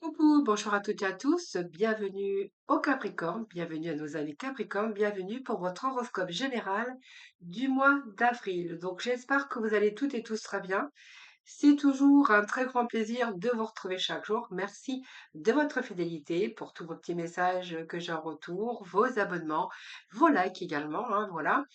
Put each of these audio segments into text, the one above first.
Coucou, bonjour à toutes et à tous, bienvenue au Capricorne, bienvenue à nos amis Capricorne, bienvenue pour votre horoscope général du mois d'avril. Donc j'espère que vous allez toutes et tous très bien. C'est toujours un très grand plaisir de vous retrouver chaque jour. Merci de votre fidélité pour tous vos petits messages que j'ai en retour, vos abonnements, vos likes également, hein, voilà.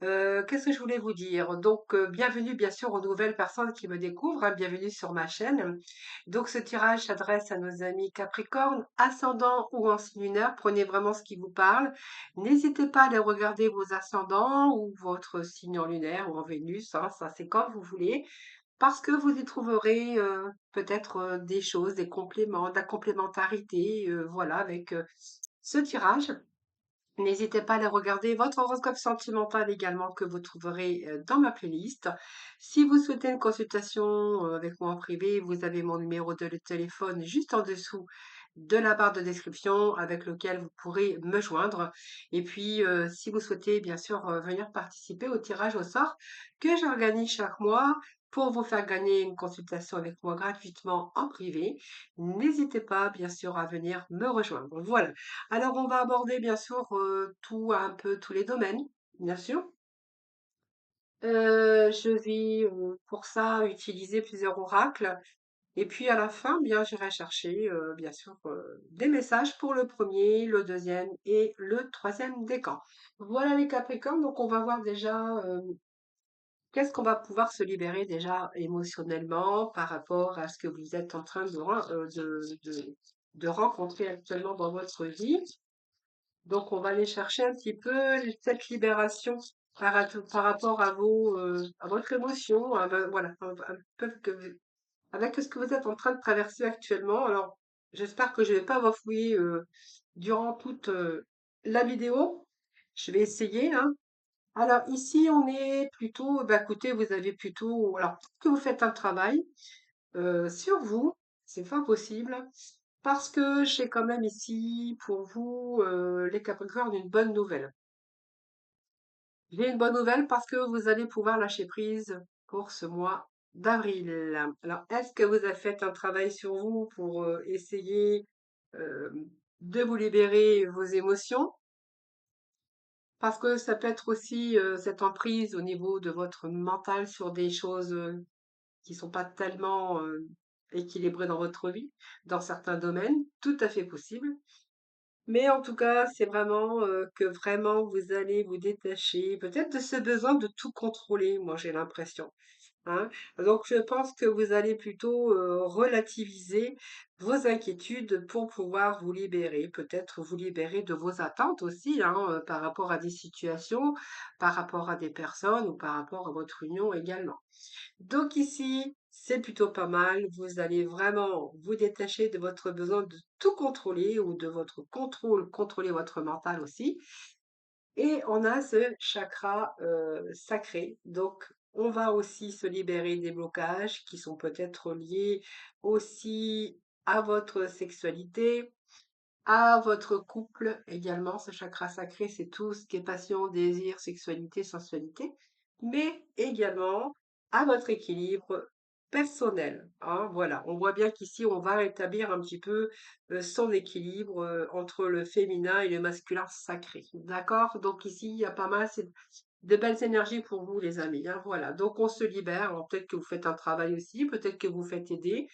Qu'est-ce que je voulais vous dire? Donc, bienvenue bien sûr aux nouvelles personnes qui me découvrent, hein, bienvenue sur ma chaîne. Donc, ce tirage s'adresse à nos amis Capricorne, ascendant ou en signe lunaire. Prenez vraiment ce qui vous parle. N'hésitez pas à aller regarder vos ascendants ou votre signe en lunaire ou en Vénus, hein, ça c'est comme vous voulez, parce que vous y trouverez peut-être des choses, des compléments, de la complémentarité, voilà, avec ce tirage. N'hésitez pas à aller regarder votre horoscope sentimental également que vous trouverez dans ma playlist. Si vous souhaitez une consultation avec moi en privé, vous avez mon numéro de téléphone juste en dessous de la barre de description avec lequel vous pourrez me joindre. Et puis, si vous souhaitez bien sûr venir participer au tirage au sort que j'organise chaque mois pour vous faire gagner une consultation avec moi gratuitement en privé, n'hésitez pas bien sûr à venir me rejoindre. Voilà. Alors, on va aborder bien sûr tout, un peu tous les domaines, bien sûr. Je vais pour ça utiliser plusieurs oracles. Et puis à la fin, bien, j'irai chercher bien sûr des messages pour le premier, le deuxième et le troisième décan. Voilà les Capricornes, donc on va voir déjà qu'est-ce qu'on va pouvoir se libérer déjà émotionnellement par rapport à ce que vous êtes en train de rencontrer actuellement dans votre vie. Donc, on va aller chercher un petit peu cette libération par rapport à à votre émotion, voilà, un peu avec ce que vous êtes en train de traverser actuellement. Alors, j'espère que je ne vais pas m'enfouir durant toute la vidéo. Je vais essayer, hein. Alors, ici, on est plutôt, bah, écoutez, vous avez plutôt, alors, peut-être que vous faites un travail sur vous, c'est fort possible, parce que j'ai quand même ici pour vous, les Capricornes, une bonne nouvelle. J'ai une bonne nouvelle parce que vous allez pouvoir lâcher prise pour ce mois d'avril. Alors, est-ce que vous avez fait un travail sur vous pour essayer euh, de vous libérer vos émotions? Parce que ça peut être aussi cette emprise au niveau de votre mental sur des choses qui sont pas tellement équilibrés dans votre vie, dans certains domaines, tout à fait possible. Mais en tout cas, c'est vraiment que vraiment vous allez vous détacher, peut-être de ce besoin de tout contrôler, moi j'ai l'impression. Hein. Donc, je pense que vous allez plutôt relativiser vos inquiétudes pour pouvoir vous libérer, peut-être vous libérer de vos attentes aussi, hein, par rapport à des situations, par rapport à des personnes ou par rapport à votre union également. Donc ici, c'est plutôt pas mal. Vous allez vraiment vous détacher de votre besoin de tout contrôler ou de votre contrôle, contrôler votre mental aussi. Et on a ce chakra sacré. Donc, on va aussi se libérer des blocages qui sont peut-être liés aussi à votre sexualité, à votre couple également. Ce chakra sacré, c'est tout ce qui est passion, désir, sexualité, sensualité, mais également à votre équilibre personnel. Hein, voilà, on voit bien qu'ici, on va rétablir un petit peu son équilibre entre le féminin et le masculin sacré. D'accord? Donc ici, il y a pas mal de belles énergies pour vous, les amis. Hein, voilà, donc on se libère. Alors, peut-être que vous faites un travail aussi, peut-être que vous faites aider.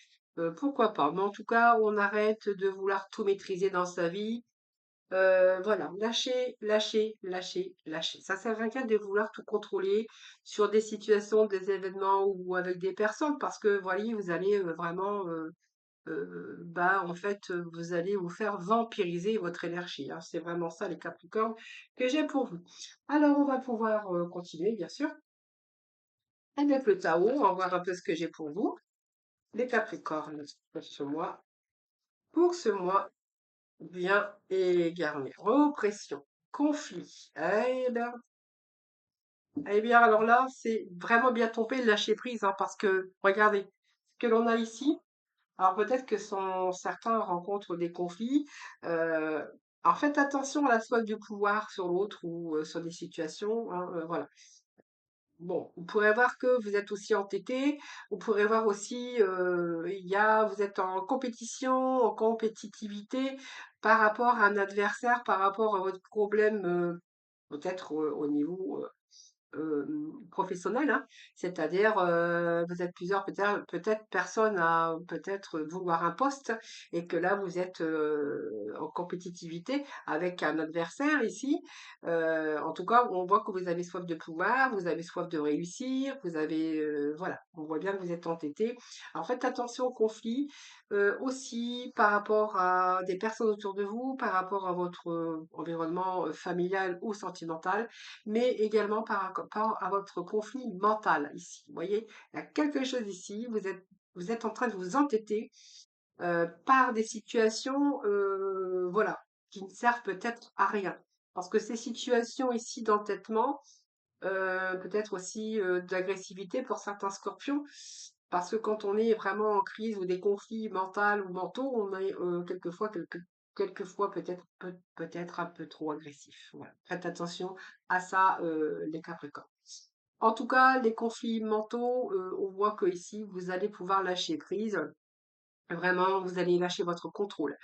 Pourquoi pas? Mais en tout cas, on arrête de vouloir tout maîtriser dans sa vie. Voilà, lâcher, lâcher, lâcher, lâcher. Ça sert à rien de vouloir tout contrôler sur des situations, des événements ou avec des personnes parce que, voyez, vous allez vraiment, bah, en fait, vous allez vous faire vampiriser votre énergie. Hein. C'est vraiment ça, les Capricornes, que j'ai pour vous. Alors, on va pouvoir continuer, bien sûr, avec le Tao. On va voir un peu ce que j'ai pour vous. Les Capricornes, pour ce mois bien égaré. Oppression, conflit. Eh bien, alors là, c'est vraiment bien tombé, lâcher prise, hein, parce que, regardez, ce que l'on a ici, alors peut-être que certains rencontrent des conflits. euh, alors faites attention à la soif du pouvoir sur l'autre ou sur des situations, hein, voilà. Bon, vous pourrez voir que vous êtes aussi entêté. Vous pourrez voir aussi, vous êtes en compétition, en compétitivité par rapport à un adversaire, par rapport à votre problème, peut-être au niveau professionnel, hein. C'est-à-dire, vous êtes plusieurs peut-être personnes à peut-être vouloir un poste et que là vous êtes en compétitivité avec un adversaire ici. En tout cas, on voit que vous avez soif de pouvoir, vous avez soif de réussir, vous avez voilà, on voit bien que vous êtes entêté. Alors faites attention aux conflits aussi par rapport à des personnes autour de vous, par rapport à votre environnement familial ou sentimental, mais également par rapport à votre conflit mental ici. Vous voyez, il y a quelque chose ici, vous êtes en train de vous entêter par des situations, voilà, qui ne servent peut-être à rien. Parce que ces situations ici d'entêtement, peut-être aussi d'agressivité pour certains scorpions, parce que quand on est vraiment en crise ou des conflits mentaux ou mentaux, on est quelquefois peut-être un peu trop agressif. Voilà. Faites attention à ça, les Capricornes. En tout cas, les conflits mentaux, on voit que ici, vous allez pouvoir lâcher prise. Vraiment, vous allez lâcher votre contrôle.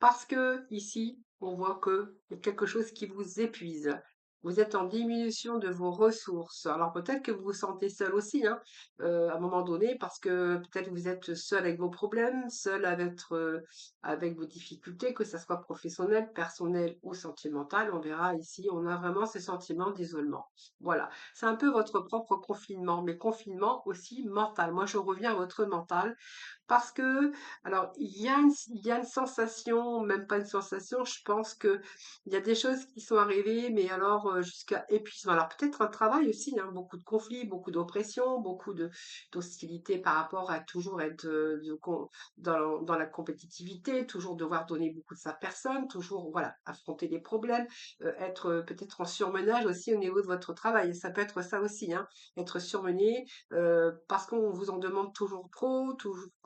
Parce que ici, on voit que il y a quelque chose qui vous épuise. Vous êtes en diminution de vos ressources. Alors peut-être que vous vous sentez seul aussi, hein, à un moment donné, parce que peut-être vous êtes seul avec vos problèmes, seul avec vos difficultés, que ce soit professionnel, personnel ou sentimental. On verra ici, on a vraiment ces sentiments d'isolement. Voilà, c'est un peu votre propre confinement, mais confinement aussi mental. Moi, je reviens à votre mental parce que, alors, il y a une sensation, même pas une sensation, je pense que il y a des choses qui sont arrivées, mais alors jusqu'à épuisement. Alors peut-être un travail aussi, hein, beaucoup de conflits, beaucoup d'oppression, beaucoup de d'hostilité par rapport à toujours être dans la compétitivité, toujours devoir donner beaucoup de sa personne, toujours voilà, affronter des problèmes, être peut-être en surmenage aussi au niveau de votre travail. Ça peut être ça aussi, hein, être surmené, parce qu'on vous en demande toujours trop,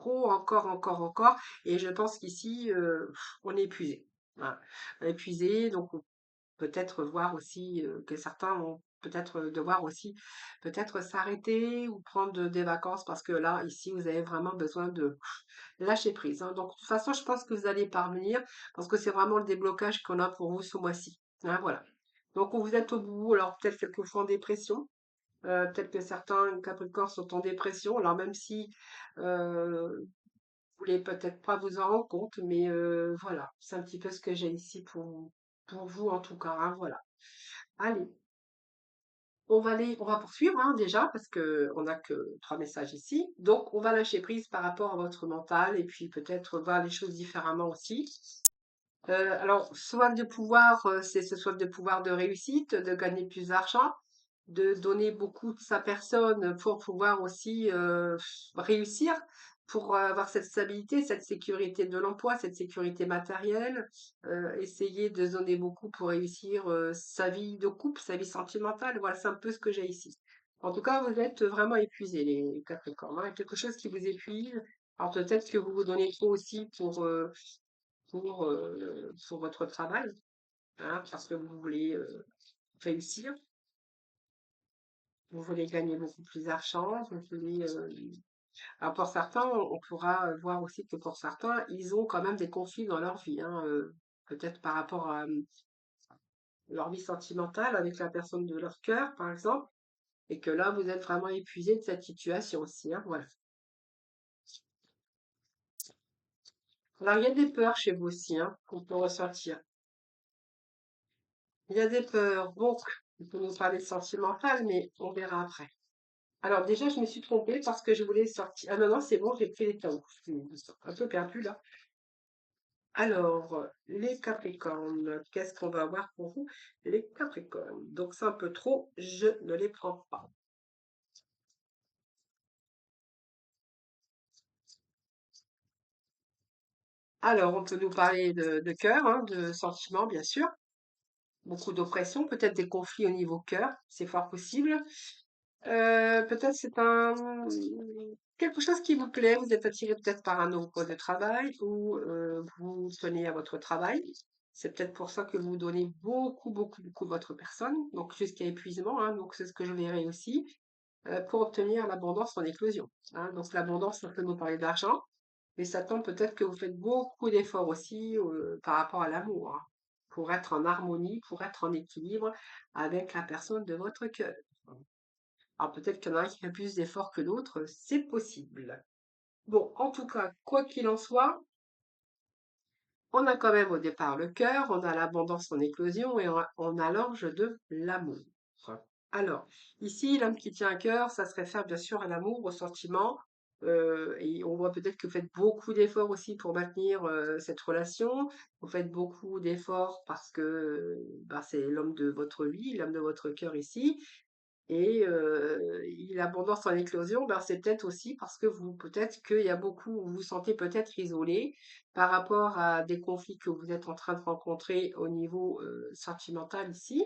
encore. Et je pense qu'ici, on est épuisé. Voilà. Épuisé, donc on peut-être voir aussi que certains vont peut-être devoir aussi peut-être s'arrêter ou prendre des vacances parce que là, ici, vous avez vraiment besoin de lâcher prise, hein. Donc, de toute façon, je pense que vous allez parvenir parce que c'est vraiment le déblocage qu'on a pour vous ce mois-ci, hein, voilà. Donc, vous êtes au bout, alors peut-être quelquefois en dépression, peut-être que certains Capricornes sont en dépression. Alors même si vous voulez peut-être pas vous en rendre compte, mais voilà, c'est un petit peu ce que j'ai ici pour vous en tout cas, hein, voilà. Allez, on va poursuivre hein, déjà parce que on n'a que trois messages ici. Donc on va lâcher prise par rapport à votre mental et puis peut-être voir les choses différemment aussi. Alors, soif de pouvoir, c'est ce soif de pouvoir de réussite, de gagner plus d'argent, de donner beaucoup de sa personne pour pouvoir aussi réussir, pour avoir cette stabilité, cette sécurité de l'emploi, cette sécurité matérielle, essayer de donner beaucoup pour réussir sa vie de couple, sa vie sentimentale. Voilà, c'est un peu ce que j'ai ici. En tout cas, vous êtes vraiment épuisés, les Capricornes, hein. Il y a quelque chose qui vous épuise. Alors peut-être que vous vous donnez trop aussi pour votre travail, hein, parce que vous voulez réussir, vous voulez gagner beaucoup plus d'argent, vous voulez. Alors pour certains, on pourra voir aussi que pour certains, ils ont quand même des conflits dans leur vie, hein, peut-être par rapport à leur vie sentimentale avec la personne de leur cœur, par exemple, et que là, vous êtes vraiment épuisé de cette situation aussi, hein, voilà. Alors il y a des peurs chez vous aussi, hein, qu'on peut ressentir. Il y a des peurs, donc, on peut nous parler sentimentales, mais on verra après. Alors déjà, je me suis trompée parce que je voulais sortir. Ah non, non, c'est bon, j'ai pris les taous. Je suis un peu perdue là. Alors, les Capricornes, qu'est-ce qu'on va avoir pour vous? Les Capricornes. Donc c'est un peu trop, je ne les prends pas. Alors, on peut nous parler de cœur, hein, de sentiments, bien sûr. Beaucoup d'oppression, peut-être des conflits au niveau cœur, c'est fort possible. Peut-être c'est un quelque chose qui vous plaît, vous êtes attiré peut-être par un nouveau poste de travail ou vous tenez à votre travail. C'est peut-être pour ça que vous donnez beaucoup de votre personne, donc jusqu'à épuisement, hein, donc c'est ce que je verrai aussi. pour obtenir l'abondance en éclosion, hein. Donc l'abondance, ça peut nous parler d'argent, mais ça tombe peut-être que vous faites beaucoup d'efforts aussi par rapport à l'amour, hein, pour être en harmonie, pour être en équilibre avec la personne de votre cœur. Alors peut-être qu'il y en a un qui fait plus d'efforts que l'autre, c'est possible. Bon, en tout cas, quoi qu'il en soit, on a quand même au départ le cœur, on a l'abondance en éclosion et on a l'ange de l'amour. Alors, ici, l'homme qui tient un cœur, ça se réfère bien sûr à l'amour, au sentiment. Et on voit peut-être que vous faites beaucoup d'efforts aussi pour maintenir cette relation. Vous faites beaucoup d'efforts parce que bah, c'est l'homme de votre vie, l'homme de votre cœur ici. Et l'abondance en éclosion, ben, c'est peut-être aussi parce que peut-être qu'il y a beaucoup, vous vous sentez peut-être isolé par rapport à des conflits que vous êtes en train de rencontrer au niveau sentimental ici.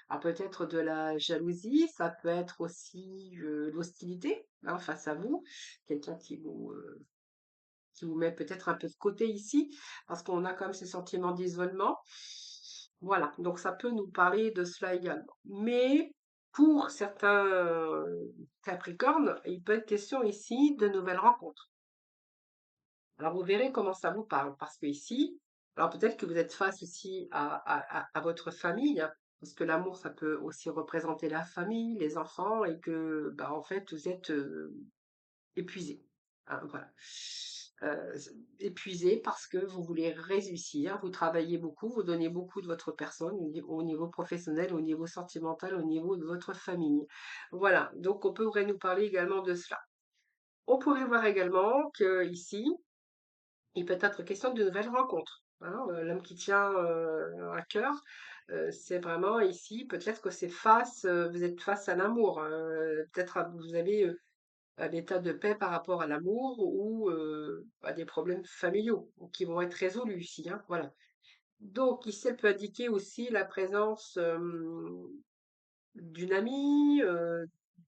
Alors peut-être de la jalousie, ça peut être aussi l'hostilité, hein, face à vous, quelqu'un qui vous met peut-être un peu de côté ici, parce qu'on a quand même ces sentiments d'isolement. Voilà, donc ça peut nous parler de cela également. Mais pour certains Capricornes, il peut être question ici de nouvelles rencontres. Alors vous verrez comment ça vous parle, parce que ici, alors peut-être que vous êtes face aussi à votre famille, hein, parce que l'amour, ça peut aussi représenter la famille, les enfants, et que bah, en fait, vous êtes épuisé. Hein, voilà. Euh, Épuisé parce que vous voulez réussir, vous travaillez beaucoup, vous donnez beaucoup de votre personne au niveau professionnel, au niveau sentimental, au niveau de votre famille. Voilà, donc on pourrait nous parler également de cela. On pourrait voir également que ici, il peut être question de nouvelles rencontres. Hein, l'homme qui tient à cœur, c'est vraiment ici, peut-être que vous êtes face à l'amour. Peut-être vous avez un état de paix par rapport à l'amour ou à des problèmes familiaux qui vont être résolus ici, hein, voilà. Donc ici, elle peut indiquer aussi la présence d'une amie,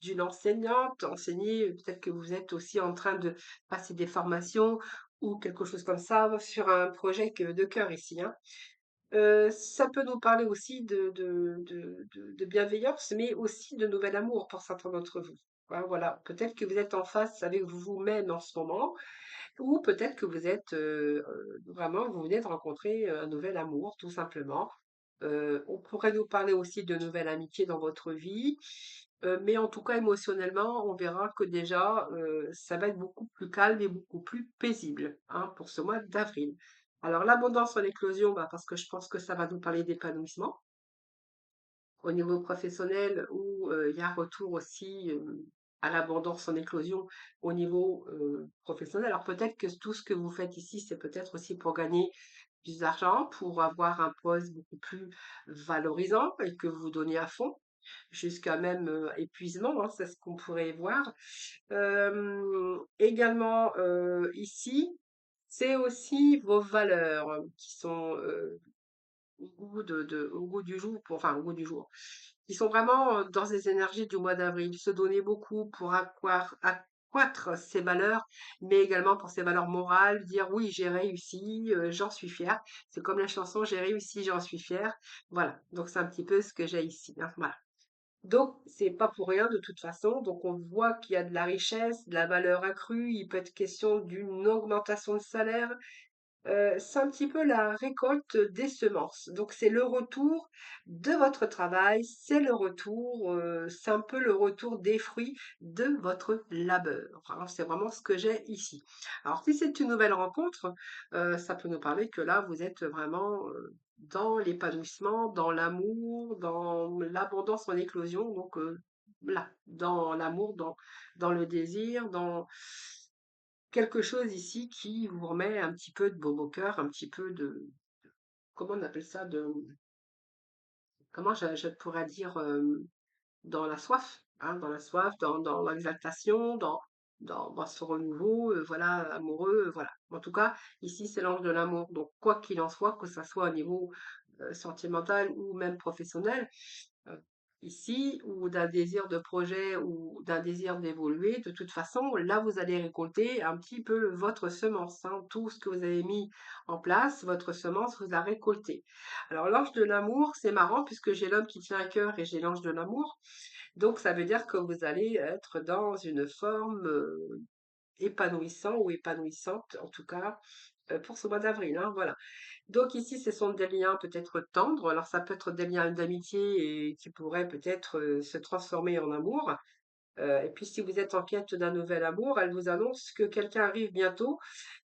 d'une enseignante, enseigner, peut-être que vous êtes aussi en train de passer des formations ou quelque chose comme ça sur un projet de cœur ici, hein. Ça peut nous parler aussi de bienveillance, mais aussi de nouvel amour pour certains d'entre vous. Hein, voilà, peut-être que vous êtes en face avec vous-même en ce moment, ou peut-être que vous êtes vraiment, vous venez de rencontrer un nouvel amour, tout simplement. On pourrait nous parler aussi de nouvelles amitiés dans votre vie, mais en tout cas émotionnellement, on verra que déjà, ça va être beaucoup plus calme et beaucoup plus paisible, hein, pour ce mois d'avril. Alors l'abondance en éclosion, bah, parce que je pense que ça va nous parler d'épanouissement au niveau professionnel où il y a un retour aussi à l'abondance en éclosion au niveau professionnel. Alors peut-être que tout ce que vous faites ici, c'est peut-être aussi pour gagner plus d'argent, pour avoir un poste beaucoup plus valorisant et que vous donnez à fond, jusqu'à même épuisement, hein, c'est ce qu'on pourrait voir. Également ici, c'est aussi vos valeurs qui sont au goût du jour, enfin au goût du jour, qui sont vraiment dans ces énergies du mois d'avril, se donner beaucoup pour accroître ses valeurs, mais également pour ses valeurs morales, dire oui, j'ai réussi, j'en suis fière. C'est comme la chanson J'ai réussi, j'en suis fière. Voilà, donc c'est un petit peu ce que j'ai ici, hein, voilà. Donc, c'est pas pour rien de toute façon. Donc, on voit qu'il y a de la richesse, de la valeur accrue. Il peut être question d'une augmentation de salaire, c'est un petit peu la récolte des semences. Donc c'est le retour de votre travail, c'est le retour, c'est un peu le retour des fruits de votre labeur. Alors c'est vraiment ce que j'ai ici. Alors si c'est une nouvelle rencontre, ça peut nous parler que là vous êtes vraiment, dans l'épanouissement, dans l'amour, dans l'abondance en éclosion, donc là, dans l'amour, dans le désir, dans quelque chose ici qui vous remet un petit peu de baume au cœur, un petit peu comment on appelle ça, comment je pourrais dire, dans la soif, hein, dans la soif, dans l'exaltation, dans ce renouveau, voilà, amoureux, voilà. En tout cas, ici, c'est l'ange de l'amour. Donc, quoi qu'il en soit, que ça soit au niveau sentimental ou même professionnel, ici, ou d'un désir de projet ou d'un désir d'évoluer, de toute façon, là, vous allez récolter un petit peu votre semence, hein. Tout ce que vous avez mis en place, votre semence vous a récolté. Alors, l'ange de l'amour, c'est marrant puisque j'ai l'homme qui tient à cœur et j'ai l'ange de l'amour. Donc, ça veut dire que vous allez être dans une forme épanouissant ou épanouissante, en tout cas, pour ce mois d'avril, hein, voilà. Donc ici, ce sont des liens peut-être tendres. Alors ça peut être des liens d'amitié et qui pourraient peut-être se transformer en amour. Et puis si vous êtes en quête d'un nouvel amour, elle vous annonce que quelqu'un arrive bientôt.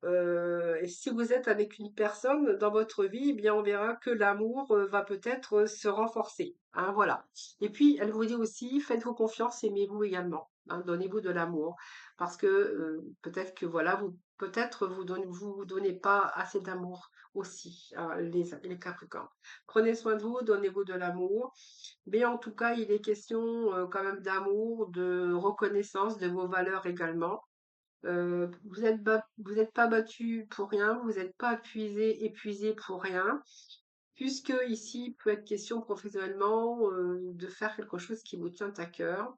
Et si vous êtes avec une personne dans votre vie, eh bien on verra que l'amour va peut-être se renforcer, hein, voilà. Et puis elle vous dit aussi, faites-vous confiance, aimez-vous également, hein, donnez-vous de l'amour, parce que peut-être que voilà, vous donnez pas assez d'amour aussi, hein, les Capricornes. Prenez soin de vous, donnez-vous de l'amour. Mais en tout cas, il est question quand même d'amour, de reconnaissance de vos valeurs également. Vous êtes pas battu pour rien, vous n'êtes pas épuisé pour rien, puisque ici, il peut être question professionnellement de faire quelque chose qui vous tient à cœur,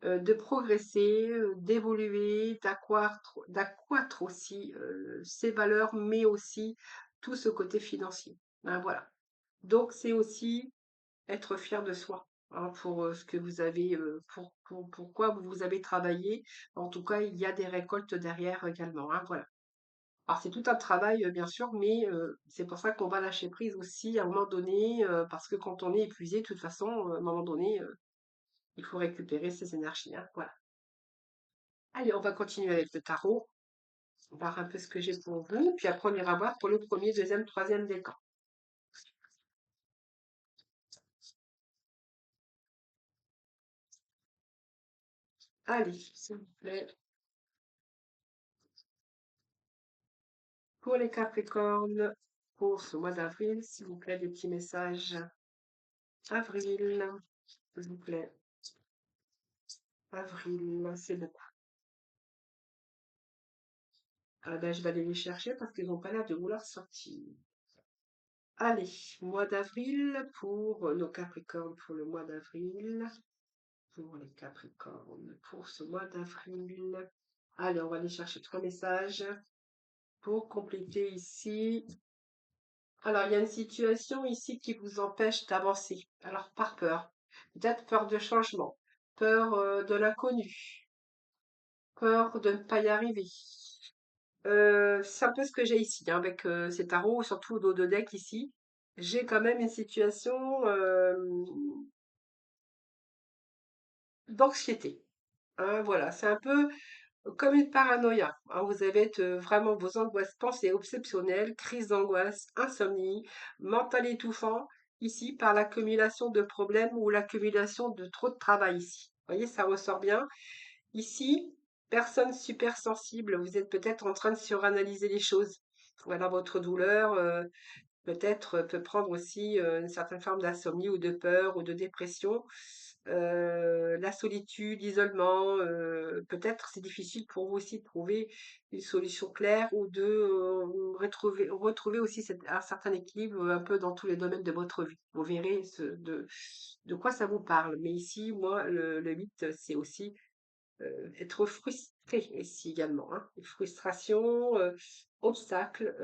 de progresser, d'évoluer, d'accroître aussi ses valeurs, mais aussi tout ce côté financier, hein, voilà. Donc, c'est aussi être fier de soi, hein, pour ce que vous avez, pourquoi vous avez travaillé. En tout cas, il y a des récoltes derrière également, hein, voilà. Alors, c'est tout un travail, bien sûr, mais c'est pour ça qu'on va lâcher prise aussi à un moment donné, parce que quand on est épuisé, de toute façon, à un moment donné, il faut récupérer ses énergies, hein, voilà. Allez, on va continuer avec le tarot, voir un peu ce que j'ai pour vous, puis après on ira voir pour le premier, deuxième, troisième décan. Allez, s'il vous plaît. Pour les Capricornes, pour ce mois d'avril, s'il vous plaît, des petits messages. Avril, s'il vous plaît. Avril, c'est beaucoup. Ah ben, je vais aller les chercher parce qu'ils n'ont pas l'air de vouloir sortir. Allez, mois d'avril pour nos Capricornes pour le mois d'avril. Pour les Capricornes pour ce mois d'avril. Allez, on va aller chercher trois messages pour compléter ici. Alors, il y a une situation ici qui vous empêche d'avancer. Alors, par peur. Peut-être peur de changement, peur de l'inconnu, peur de ne pas y arriver. C'est un peu ce que j'ai ici, hein, avec ces tarots, surtout au dos de deck ici. J'ai quand même une situation d'anxiété, hein, voilà, c'est un peu comme une paranoïa, hein. Vous avez vraiment vos angoisses, pensées obsessionnelles, crises d'angoisse, insomnie, mental étouffant, ici par l'accumulation de problèmes ou l'accumulation de trop de travail ici. Vous voyez, ça ressort bien. Ici, personne super sensible, vous êtes peut-être en train de suranalyser les choses. Voilà, votre douleur, peut-être peut prendre aussi une certaine forme d'insomnie ou de peur ou de dépression. La solitude, l'isolement, peut-être c'est difficile pour vous aussi de trouver une solution claire ou de retrouver aussi un certain équilibre un peu dans tous les domaines de votre vie. Vous verrez de quoi ça vous parle. Mais ici, moi, le 8, c'est aussi être frustré ici également, hein. Frustration, obstacle.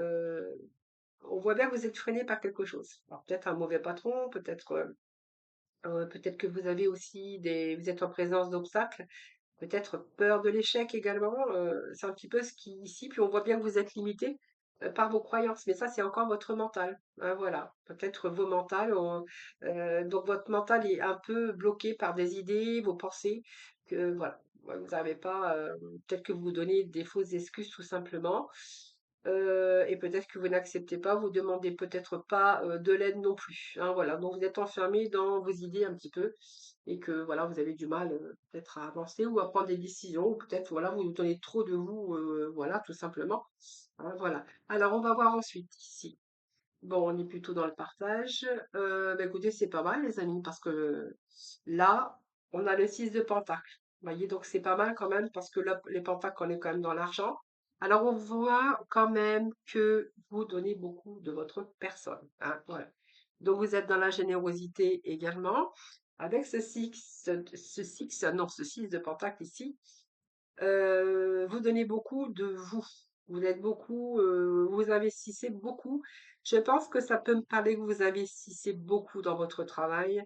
On voit bien que vous êtes freiné par quelque chose. Alors peut-être un mauvais patron, peut-être que vous avez aussi vous êtes en présence d'obstacles, peut-être peur de l'échec également. C'est un petit peu ce qui ici, puis on voit bien que vous êtes limité par vos croyances, mais ça c'est encore votre mental, hein, voilà. Peut-être vos mentales, donc votre mental est un peu bloqué par des idées, vos pensées, que voilà, ouais, vous n'arrivez pas, peut-être que vous vous donnez des fausses excuses tout simplement. Et peut-être que vous n'acceptez pas, vous demandez peut-être pas de l'aide non plus, hein, voilà. Donc vous êtes enfermé dans vos idées un petit peu et que voilà, vous avez du mal peut-être à avancer ou à prendre des décisions, ou peut-être voilà, vous vous donnez trop de vous, voilà, tout simplement, hein, voilà. Alors on va voir ensuite ici. Bon, on est plutôt dans le partage. Bah, écoutez, c'est pas mal, les amis, parce que là, on a le 6 de Pentacle. Vous voyez, donc c'est pas mal quand même, parce que là, les Pentacles, on est quand même dans l'argent. Alors, on voit quand même que vous donnez beaucoup de votre personne, hein, voilà. Donc, vous êtes dans la générosité également. Avec ce 6 de pentacle ici, vous donnez beaucoup de vous. Vous êtes beaucoup, vous investissez beaucoup. Je pense que ça peut me parler que vous investissez beaucoup dans votre travail.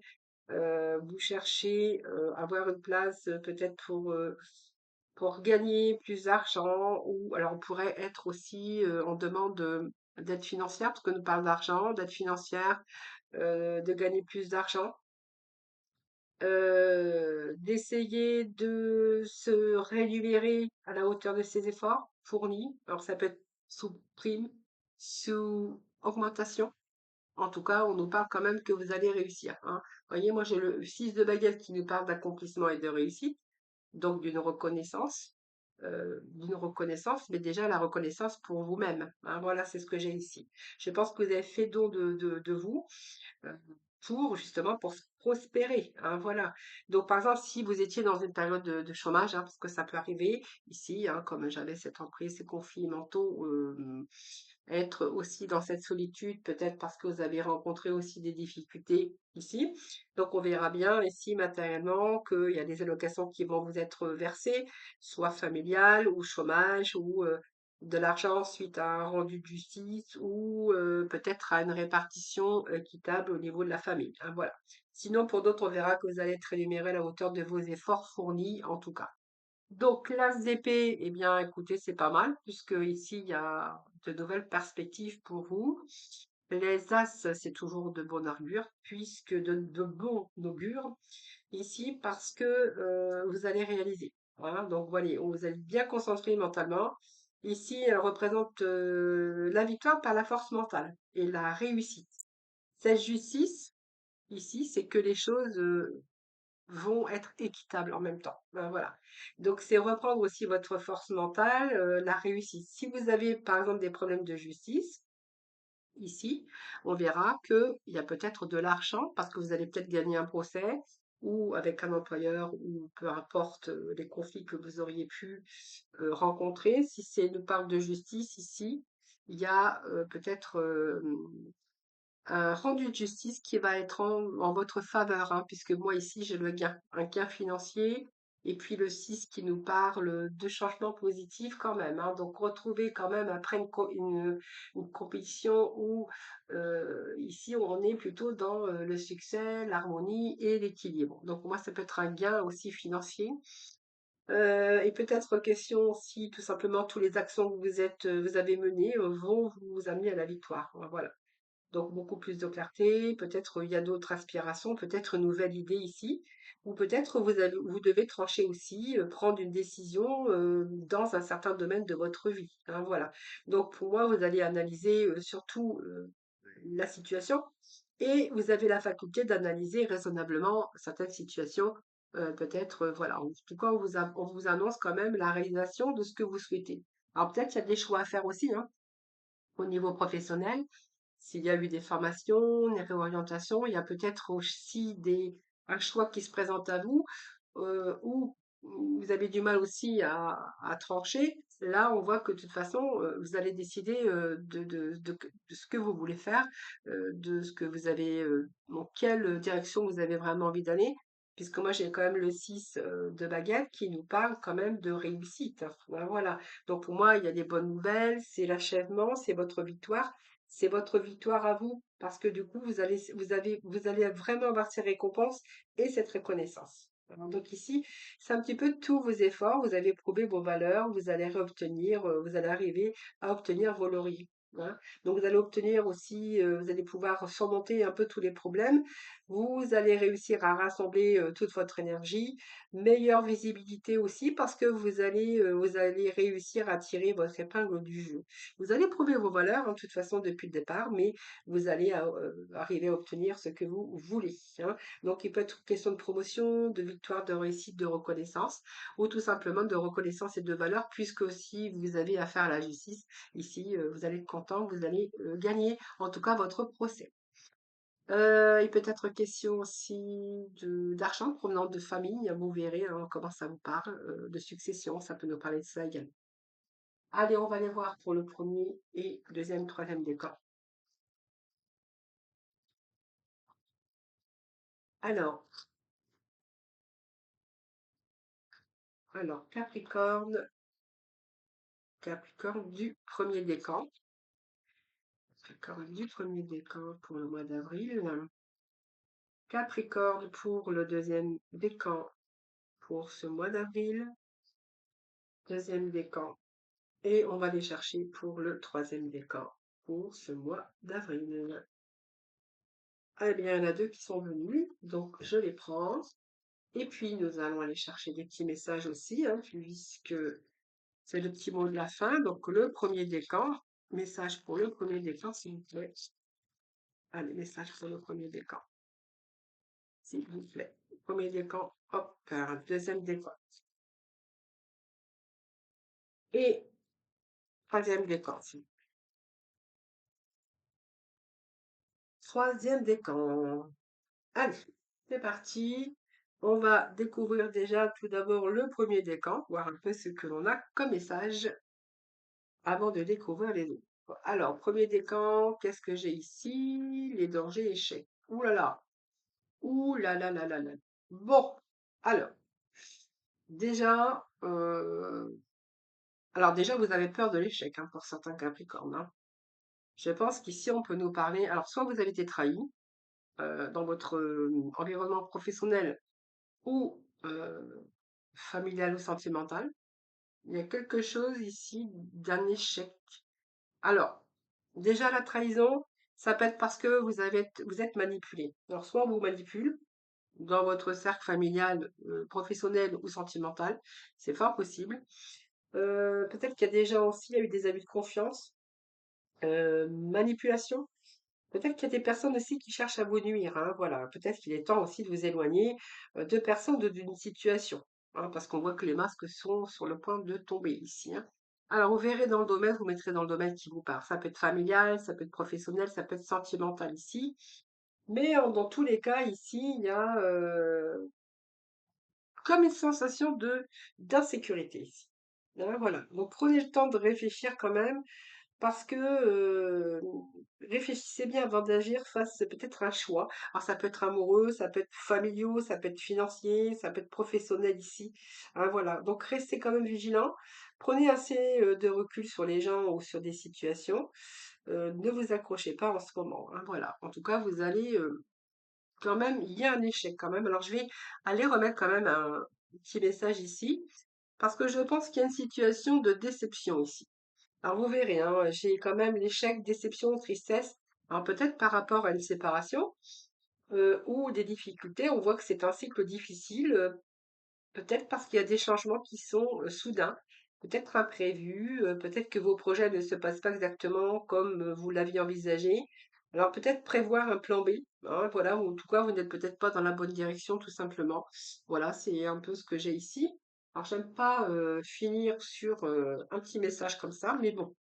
Vous cherchez à avoir une place peut-être pour gagner plus d'argent ou alors on pourrait être aussi en demande d'aide financière parce que nous parle d'argent, d'aide financière, de gagner plus d'argent, d'essayer de se rémunérer à la hauteur de ses efforts fournis. Alors ça peut être sous prime, sous augmentation. En tout cas, on nous parle quand même que vous allez réussir, hein. Voyez, moi j'ai le 6 de baguette qui nous parle d'accomplissement et de réussite, donc d'une reconnaissance, mais déjà la reconnaissance pour vous-même, hein. Voilà, c'est ce que j'ai ici. Je pense que vous avez fait don de vous euh, pour justement pour prospérer, hein, voilà. Donc par exemple, si vous étiez dans une période de chômage, hein, parce que ça peut arriver ici, hein, comme j'avais cette emprise, ces conflits mentaux, être aussi dans cette solitude, peut-être parce que vous avez rencontré aussi des difficultés ici. Donc on verra bien ici matériellement qu'il y a des allocations qui vont vous être versées, soit familiales ou chômage ou de l'argent suite à un rendu de justice ou peut-être à une répartition équitable au niveau de la famille, hein, voilà. Sinon, pour d'autres, on verra que vous allez être rémunéré à la hauteur de vos efforts fournis, en tout cas. Donc, l'as d'épée, eh bien, écoutez, c'est pas mal, puisque ici, il y a de nouvelles perspectives pour vous. Les as, c'est toujours de bon augure, puisque de bon augure, ici, parce que vous allez réaliser. Voilà, donc voilà, vous êtes bien concentré mentalement. Ici, elle représente la victoire par la force mentale et la réussite. Cette justice, ici, c'est que les choses vont être équitables en même temps. Ben voilà. Donc, c'est reprendre aussi votre force mentale, la réussite. Si vous avez, par exemple, des problèmes de justice, ici, on verra qu'il y a peut-être de l'argent parce que vous allez peut-être gagner un procès ou avec un employeur ou peu importe les conflits que vous auriez pu rencontrer. Si c'est une part de justice ici, il y a peut-être un rendu de justice qui va être en votre faveur, hein, puisque moi ici j'ai le gain, un gain financier, et puis le 6 qui nous parle de changements positifs quand même, hein. Donc retrouver quand même après une compétition où ici on est plutôt dans le succès, l'harmonie et l'équilibre. Donc moi ça peut être un gain aussi financier. Et peut-être question si tout simplement tous les actions que vous avez menées vont vous amener à la victoire. Voilà. Donc beaucoup plus de clarté, peut-être il y a d'autres aspirations, peut-être une nouvelle idée ici, ou peut-être vous devez trancher aussi, prendre une décision dans un certain domaine de votre vie, hein, voilà. Donc pour moi, vous allez analyser surtout la situation et vous avez la faculté d'analyser raisonnablement certaines situations. Peut-être, voilà. En tout cas, on vous annonce quand même la réalisation de ce que vous souhaitez. Alors peut-être qu'il y a des choix à faire aussi, hein, au niveau professionnel. S'il y a eu des formations, des réorientations, il y a peut-être aussi un choix qui se présente à vous où vous avez du mal aussi à trancher. Là, on voit que de toute façon, vous allez décider de ce que vous voulez faire, de ce que vous avez, dans quelle direction vous avez vraiment envie d'aller. Puisque moi, j'ai quand même le 6 de baguette qui nous parle quand même de réussite, hein. Voilà. Donc pour moi, il y a des bonnes nouvelles, c'est l'achèvement, c'est votre victoire. C'est votre victoire à vous, parce que du coup, vous allez vraiment avoir ces récompenses et cette reconnaissance. Alors, donc ici, c'est un petit peu tous vos efforts, vous avez prouvé vos valeurs, vous allez arriver à obtenir vos lauriers, hein. Donc vous allez obtenir aussi, vous allez pouvoir surmonter un peu tous les problèmes, vous allez réussir à rassembler toute votre énergie, meilleure visibilité aussi, parce que vous allez réussir à tirer votre épingle du jeu. Vous allez prouver vos valeurs, hein, de toute façon, depuis le départ, mais vous allez arriver à obtenir ce que vous voulez, hein. Donc, il peut être question de promotion, de victoire, de réussite, de reconnaissance, ou tout simplement de reconnaissance et de valeur, puisque aussi vous avez affaire à la justice. Ici, vous allez être content, vous allez gagner, en tout cas, votre procès. Il peut être question aussi d'argent provenant de famille, vous verrez hein, comment ça vous parle, de succession, ça peut nous parler de ça également. Allez, on va les voir pour le premier et deuxième, troisième décan. Alors, Alors, Capricorne, Capricorne du premier décan. Capricorne du premier décan pour le mois d'avril. Capricorne pour le deuxième décan pour ce mois d'avril. Deuxième décan. Et on va les chercher pour le troisième décan pour ce mois d'avril. Eh bien, il y en a deux qui sont venus, donc je les prends. Et puis, nous allons aller chercher des petits messages aussi, hein, puisque c'est le petit mot de la fin. Donc, le premier décan, message pour le premier décan, s'il vous plaît. Allez, message pour le premier décan, s'il vous plaît. Premier décan, hop, un deuxième décan. Et troisième décan, s'il vous plaît. Troisième décan. Allez, c'est parti. On va découvrir déjà tout d'abord le premier décan, voir un peu ce que l'on a comme message avant de découvrir les autres. Alors, premier décan, qu'est-ce que j'ai ici? Les dangers échecs. Ouh là là, ouh là là là là là. Bon, alors, déjà, déjà, vous avez peur de l'échec, hein, pour certains Capricornes, hein. Je pense qu'ici, on peut nous parler. Alors, soit vous avez été trahi dans votre environnement professionnel ou familial ou sentimental. Il y a quelque chose ici d'un échec. Alors, déjà la trahison, ça peut être parce que vous êtes manipulé. Alors, soit on vous manipule dans votre cercle familial, professionnel ou sentimental, c'est fort possible. Peut-être qu'il y a déjà aussi il y a eu des abus de confiance, manipulation. Peut-être qu'il y a des personnes aussi qui cherchent à vous nuire, hein, voilà. Peut-être qu'il est temps aussi de vous éloigner de personnes d'une situation, hein, parce qu'on voit que les masques sont sur le point de tomber ici, hein. Alors, vous verrez dans le domaine, vous mettrez dans le domaine qui vous parle. Ça peut être familial, ça peut être professionnel, ça peut être sentimental ici. Mais dans tous les cas, ici, il y a comme une sensation de d'insécurité ici. Hein, voilà. Donc, prenez le temps de réfléchir quand même parce que réfléchissez bien avant d'agir face peut-être à un choix. Alors ça peut être amoureux, ça peut être familiaux, ça peut être financier, ça peut être professionnel ici. Hein, voilà. Donc restez quand même vigilant. Prenez assez de recul sur les gens ou sur des situations. Ne vous accrochez pas en ce moment, hein, voilà. En tout cas, vous allez quand même, il y a un échec quand même. Alors je vais aller remettre quand même un petit message ici parce que je pense qu'il y a une situation de déception ici. Alors vous verrez, hein, j'ai quand même l'échec, déception, tristesse. Alors peut-être par rapport à une séparation ou des difficultés, on voit que c'est un cycle difficile, peut-être parce qu'il y a des changements qui sont soudains, peut-être imprévus, peut-être que vos projets ne se passent pas exactement comme vous l'aviez envisagé. Alors peut-être prévoir un plan B, hein, voilà, ou en tout cas vous n'êtes peut-être pas dans la bonne direction tout simplement. Voilà, c'est un peu ce que j'ai ici. Alors j'aime pas finir sur un petit message comme ça, mais bon.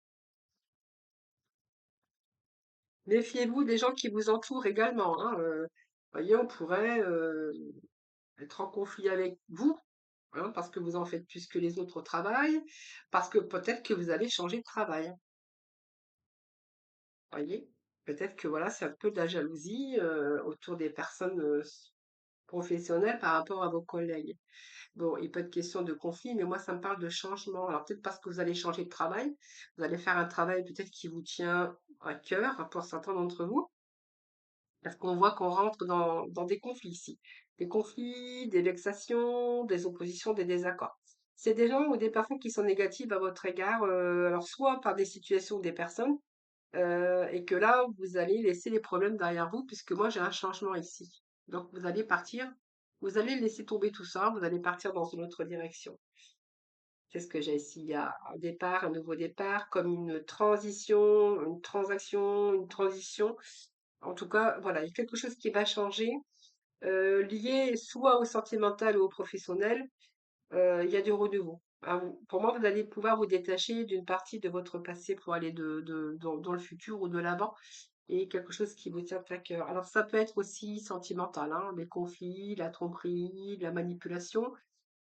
Méfiez-vous des gens qui vous entourent également, hein, voyez, on pourrait, être en conflit avec vous, hein, parce que vous en faites plus que les autres au travail, parce que peut-être que vous allez changer de travail, voyez? Peut-être que voilà, c'est un peu de la jalousie, autour des personnes, professionnelles par rapport à vos collègues. Bon, il peut être question de conflit, mais moi ça me parle de changement. Alors peut-être parce que vous allez changer de travail, vous allez faire un travail peut-être qui vous tient à cœur, hein, pour certains d'entre vous. Parce qu'on voit qu'on rentre dans des conflits ici. Des conflits, des vexations, des oppositions, des désaccords. C'est des gens ou des personnes qui sont négatives à votre égard, alors soit par des situations ou des personnes, et que là, vous allez laisser les problèmes derrière vous, puisque moi j'ai un changement ici. Donc vous allez partir, vous allez laisser tomber tout ça, vous allez partir dans une autre direction. Qu'est-ce que j'ai ici? Il y a un départ, un nouveau départ, comme une transition, une transaction, une transition. En tout cas, voilà, il y a quelque chose qui va changer, lié soit au sentimental ou au professionnel. Il y a du renouveau. Ah, pour moi, vous allez pouvoir vous détacher d'une partie de votre passé pour aller dans le futur ou de l'avant et quelque chose qui vous tient à cœur. Alors, ça peut être aussi sentimental, hein, les conflits, la tromperie, la manipulation,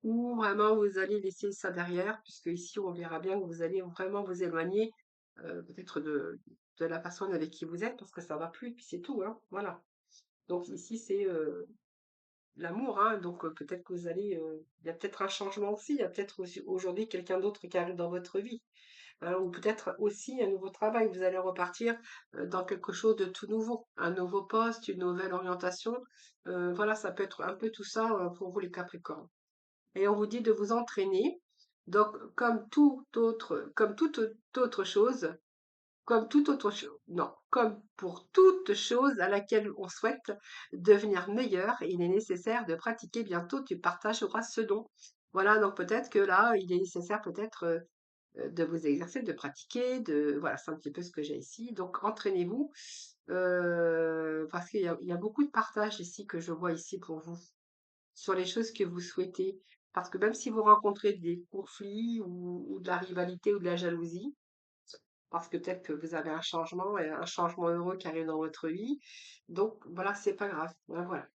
ou vraiment vous allez laisser ça derrière, puisque ici, on verra bien que vous allez vraiment vous éloigner, peut-être de la personne avec qui vous êtes, parce que ça va plus, et puis c'est tout, hein, voilà. Donc ici, c'est l'amour, hein, donc peut-être que vous allez, il y a peut-être un changement aussi, il y a peut-être aussi aujourd'hui quelqu'un d'autre qui arrive dans votre vie, hein, ou peut-être aussi un nouveau travail. Vous allez repartir dans quelque chose de tout nouveau, un nouveau poste, une nouvelle orientation. Voilà, ça peut être un peu tout ça pour vous les Capricornes. Et on vous dit de vous entraîner. Donc, comme toute autre chose, comme toute autre chose, non, comme pour toute chose à laquelle on souhaite devenir meilleur, il est nécessaire de pratiquer. Bientôt, tu partageras ce don. Voilà, donc peut-être que là, il est nécessaire peut-être de vous exercer, de pratiquer, voilà, c'est un petit peu ce que j'ai ici. Donc, entraînez-vous, parce il y a beaucoup de partage ici que je vois ici pour vous sur les choses que vous souhaitez. Parce que même si vous rencontrez des conflits ou de la rivalité ou de la jalousie, parce que peut-être que vous avez un changement et un changement heureux qui arrive dans votre vie. Donc voilà, c'est pas grave. Ben, voilà.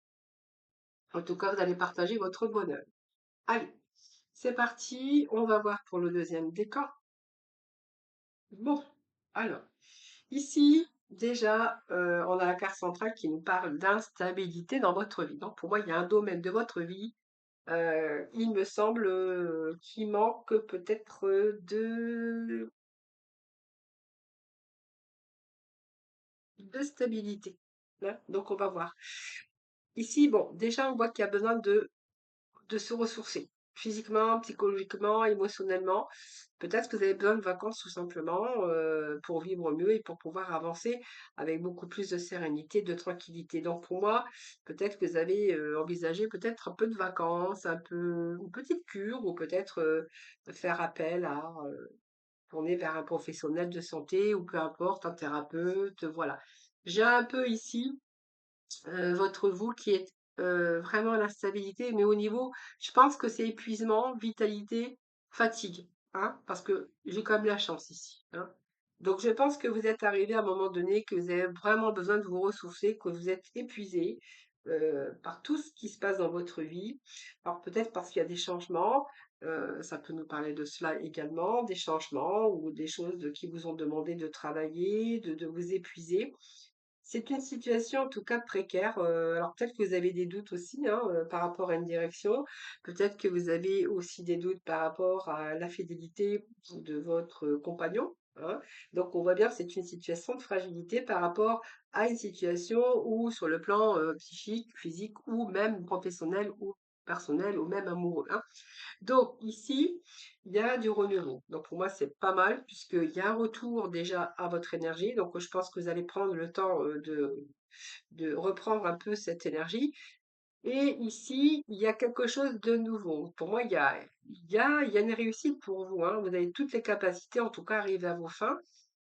En tout cas, vous allez partager votre bonheur. Allez, c'est parti. On va voir pour le deuxième décan. Bon, alors, ici, déjà, on a la carte centrale qui nous parle d'instabilité dans votre vie. Donc pour moi, il y a un domaine de votre vie, il me semble, qui manque peut-être de stabilité. Hein. Donc on va voir. Ici, bon, déjà, on voit qu'il y a besoin de se ressourcer physiquement, psychologiquement, émotionnellement. Peut-être que vous avez besoin de vacances tout simplement pour vivre mieux et pour pouvoir avancer avec beaucoup plus de sérénité, de tranquillité. Donc pour moi, peut-être que vous avez envisagé peut-être un peu de vacances, un peu une petite cure ou peut-être faire appel à tourner vers un professionnel de santé ou peu importe, un thérapeute. Voilà. J'ai un peu ici votre vous qui est vraiment à l'instabilité, mais au niveau, je pense que c'est épuisement, vitalité, fatigue, hein, parce que j'ai quand même la chance ici, hein. Donc je pense que vous êtes arrivé à un moment donné que vous avez vraiment besoin de vous ressourcer, que vous êtes épuisé par tout ce qui se passe dans votre vie. Alors peut-être parce qu'il y a des changements, ça peut nous parler de cela également, des changements ou des choses qui vous ont demandé de travailler, de vous épuiser. C'est une situation en tout cas précaire. Alors peut-être que vous avez des doutes aussi hein, par rapport à une direction. Peut-être que vous avez aussi des doutes par rapport à la fidélité de votre compagnon. Hein. Donc on voit bien que c'est une situation de fragilité par rapport à une situation où sur le plan psychique, physique ou même professionnel ou personnel ou même amoureux. Hein. Donc ici, il y a du renouveau. Donc pour moi, c'est pas mal puisqu'il y a un retour déjà à votre énergie. Donc je pense que vous allez prendre le temps de reprendre un peu cette énergie. Et ici, il y a quelque chose de nouveau. Pour moi, il y a une réussite pour vous. Hein. Vous avez toutes les capacités, en tout cas, à arriver à vos fins.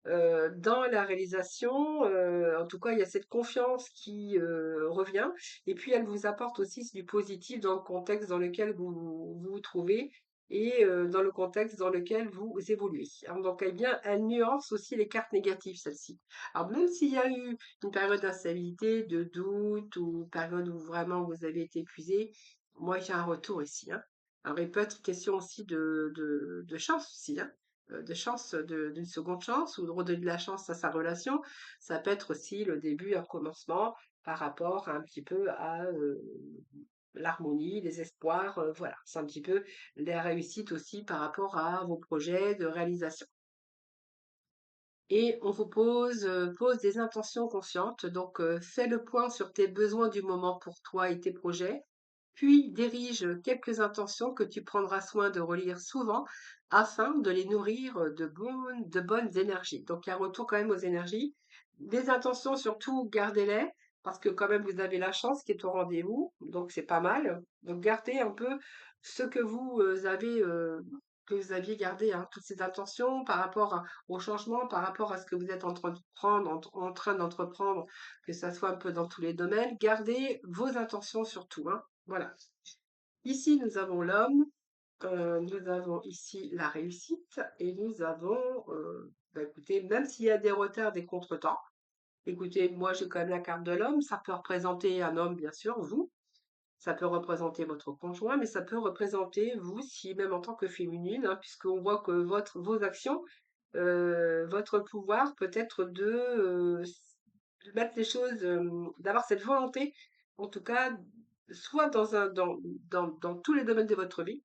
Dans la réalisation, en tout cas, il y a cette confiance qui revient, et puis elle vous apporte aussi du positif dans le contexte dans lequel vous trouvez et dans le contexte dans lequel vous évoluez. Hein. Donc, eh bien, elle nuance aussi les cartes négatives, celle-ci. Alors, même s'il y a eu une période d'instabilité, de doute, ou période où vraiment vous avez été épuisé, moi, j'ai un retour ici. Hein. Alors, il peut être question aussi de chance aussi, hein de chance, d'une seconde chance ou de redonner de la chance à sa relation. Ça peut être aussi le début, un commencement par rapport un petit peu à l'harmonie, les espoirs. Voilà, c'est un petit peu les réussites aussi par rapport à vos projets de réalisation. Et on vous pose des intentions conscientes. Donc, fais le point sur tes besoins du moment pour toi et tes projets. Puis dirige quelques intentions que tu prendras soin de relire souvent afin de les nourrir de bonnes énergies. Donc, il y a un retour quand même aux énergies. Les intentions, surtout, gardez-les parce que quand même, vous avez la chance qui est au rendez-vous. Donc, c'est pas mal. Donc, gardez un peu ce que que vous aviez gardé, hein, toutes ces intentions par rapport au changement, par rapport à ce que vous êtes en train de prendre, en train d'entreprendre, que ça soit un peu dans tous les domaines. Gardez vos intentions surtout, hein. Voilà. Ici, nous avons l'homme, nous avons ici la réussite et nous avons, bah, écoutez, même s'il y a des retards, des contretemps, écoutez, moi j'ai quand même la carte de l'homme, ça peut représenter un homme, bien sûr, vous, ça peut représenter votre conjoint, mais ça peut représenter vous, si même en tant que féminine, hein, puisqu'on voit que vos actions, votre pouvoir peut être de mettre les choses, d'avoir cette volonté, en tout cas, soit dans tous les domaines de votre vie,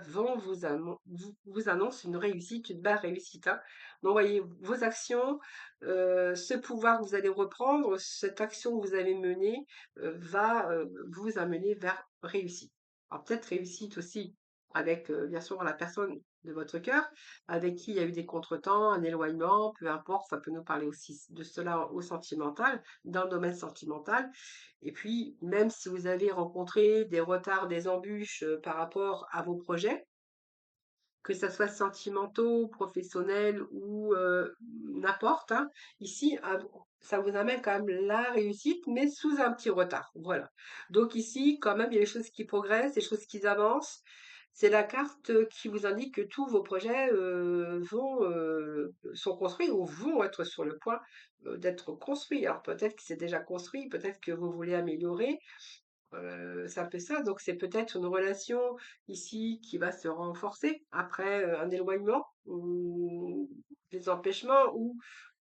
vont vous annonce une réussite, une belle réussite, hein. Donc, voyez, vos actions, ce pouvoir que vous allez reprendre, cette action que vous avez menée, va vous amener vers réussite. Alors, peut-être réussite aussi avec, bien sûr, la personne de votre cœur, avec qui il y a eu des contretemps, un éloignement, peu importe, ça peut nous parler aussi de cela au sentimental, dans le domaine sentimental. Et puis, même si vous avez rencontré des retards, des embûches par rapport à vos projets, que ça soit sentimentaux, professionnels ou n'importe, hein, ici, ça vous amène quand même la réussite, mais sous un petit retard. Voilà. Donc ici, quand même, il y a des choses qui progressent, des choses qui avancent. C'est la carte qui vous indique que tous vos projets sont construits ou vont être sur le point d'être construits. Alors peut-être que c'est déjà construit, peut-être que vous voulez améliorer, c'est un peu ça, donc c'est peut-être une relation ici qui va se renforcer après, un éloignement ou des empêchements ou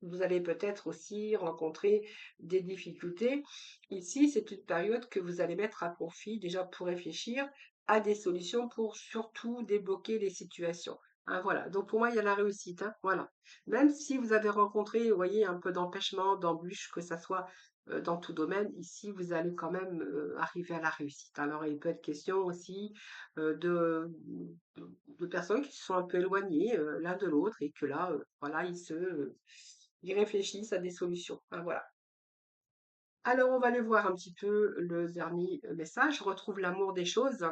vous allez peut-être aussi rencontrer des difficultés. Ici, c'est une période que vous allez mettre à profit déjà pour réfléchir à des solutions pour surtout débloquer les situations. Hein, voilà, donc pour moi, il y a la réussite, hein, voilà. Même si vous avez rencontré, vous voyez, un peu d'empêchement, d'embûches, que ça soit dans tout domaine, ici, vous allez quand même arriver à la réussite. Alors, il peut être question aussi de personnes qui se sont un peu éloignées l'un de l'autre et que là, voilà, ils réfléchissent à des solutions. Hein, voilà. Alors, on va aller voir un petit peu le dernier message. Retrouve l'amour des choses.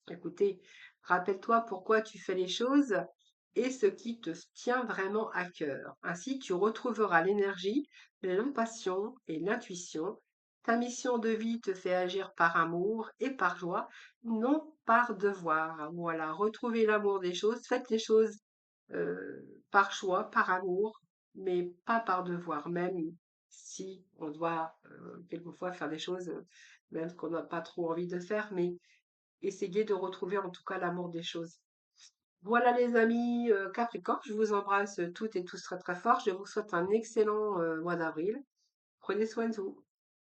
Écoutez, rappelle-toi pourquoi tu fais les choses et ce qui te tient vraiment à cœur. Ainsi, tu retrouveras l'énergie, l'impassion et l'intuition. Ta mission de vie te fait agir par amour et par joie, non par devoir. Voilà, retrouvez l'amour des choses, faites les choses par choix, par amour, mais pas par devoir, même si on doit quelquefois faire des choses, même qu'on n'a pas trop envie de faire, mais essayer de retrouver en tout cas l'amour des choses. Voilà les amis Capricorne, je vous embrasse toutes et tous très très fort. Je vous souhaite un excellent mois d'avril. Prenez soin de vous.